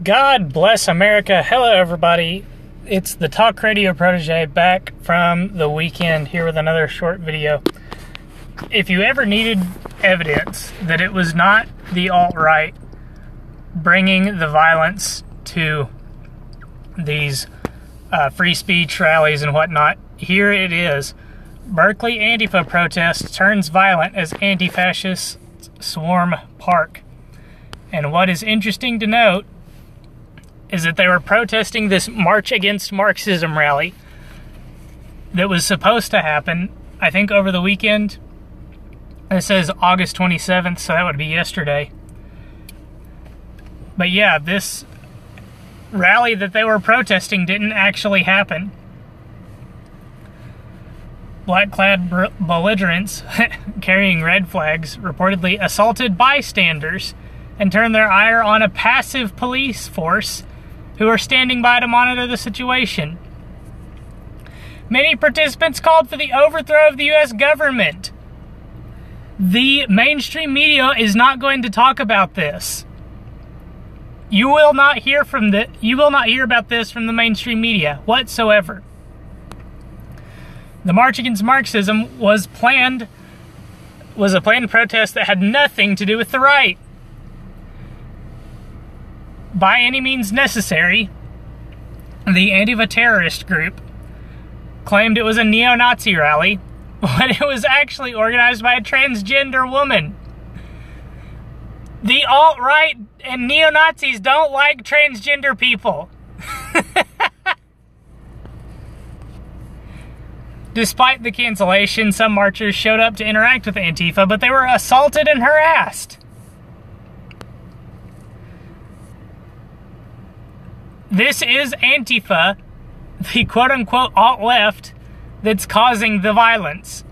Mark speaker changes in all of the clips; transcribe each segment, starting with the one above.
Speaker 1: God bless America. Hello, everybody. It's the Talk Radio Protege back from the weekend here with another short video. If you ever needed evidence that it was not the alt-right bringing the violence to these free speech rallies and whatnot, here it is. Berkeley Antifa protest turns violent as anti-fascists swarm park. And what is interesting to note is that they were protesting this March Against Marxism rally that was supposed to happen, I think, over the weekend. It says August 27th, so that would be yesterday. But yeah, this rally that they were protesting didn't actually happen. Black-clad belligerents carrying red flags reportedly assaulted bystanders and turned their ire on a passive police force who are standing by to monitor the situation. Many participants called for the overthrow of the U.S. government. The mainstream media is not going to talk about this. You will not hear about this from the mainstream media whatsoever. The March Against Marxism was a planned protest that had nothing to do with the right. By any means necessary, the Antifa terrorist group claimed it was a neo-Nazi rally, when it was actually organized by a transgender woman. The alt-right and neo-Nazis don't like transgender people. Despite the cancellation, some marchers showed up to interact with Antifa, but they were assaulted and harassed. This is Antifa, the quote-unquote alt-left, that's causing the violence.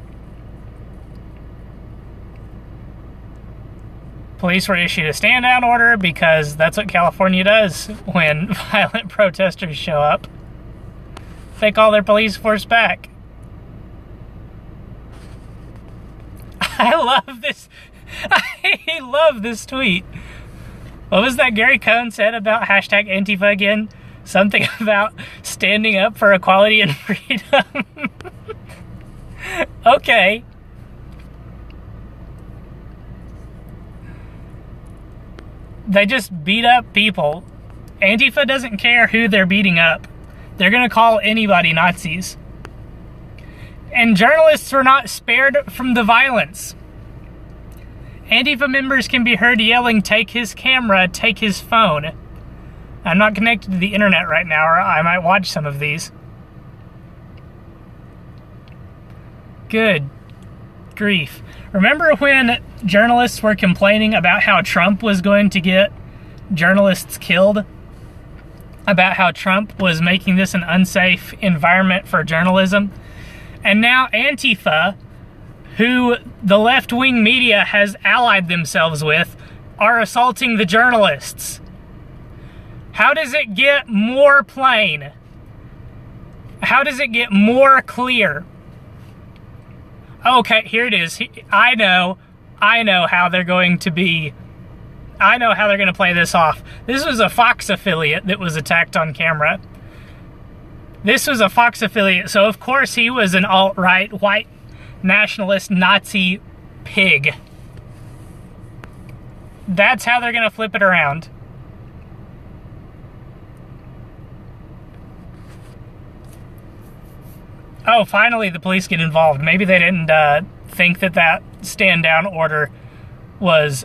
Speaker 1: Police were issued a stand-down order because that's what California does when violent protesters show up. They call their police force back. I love this. I love this tweet. What was that Gary Cohn said about hashtag Antifa again? Something about standing up for equality and freedom. Okay. They just beat up people. Antifa doesn't care who they're beating up. They're gonna call anybody Nazis. And journalists were not spared from the violence. Antifa members can be heard yelling, "Take his camera, take his phone." I'm not connected to the internet right now, or I might watch some of these. Good grief. Remember when journalists were complaining about how Trump was going to get journalists killed? About how Trump was making this an unsafe environment for journalism? And now Antifa, who the left-wing media has allied themselves with, are assaulting the journalists. How does it get more plain? How does it get more clear? Okay, here it is. I know how they're going to be. I know how they're going to play this off. This was a Fox affiliate that was attacked on camera. This was a Fox affiliate, so of course he was an alt-right, white, nationalist, Nazi pig. That's how they're going to flip it around. Oh, finally the police get involved. Maybe they didn't think that stand-down order was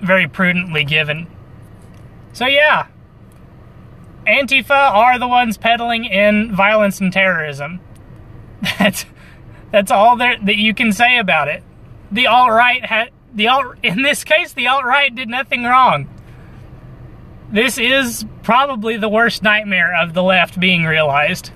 Speaker 1: very prudently given. So yeah. Antifa are the ones peddling in violence and terrorism. That's all that you can say about it. The alt-right in this case, the alt-right did nothing wrong. This is probably the worst nightmare of the left being realized.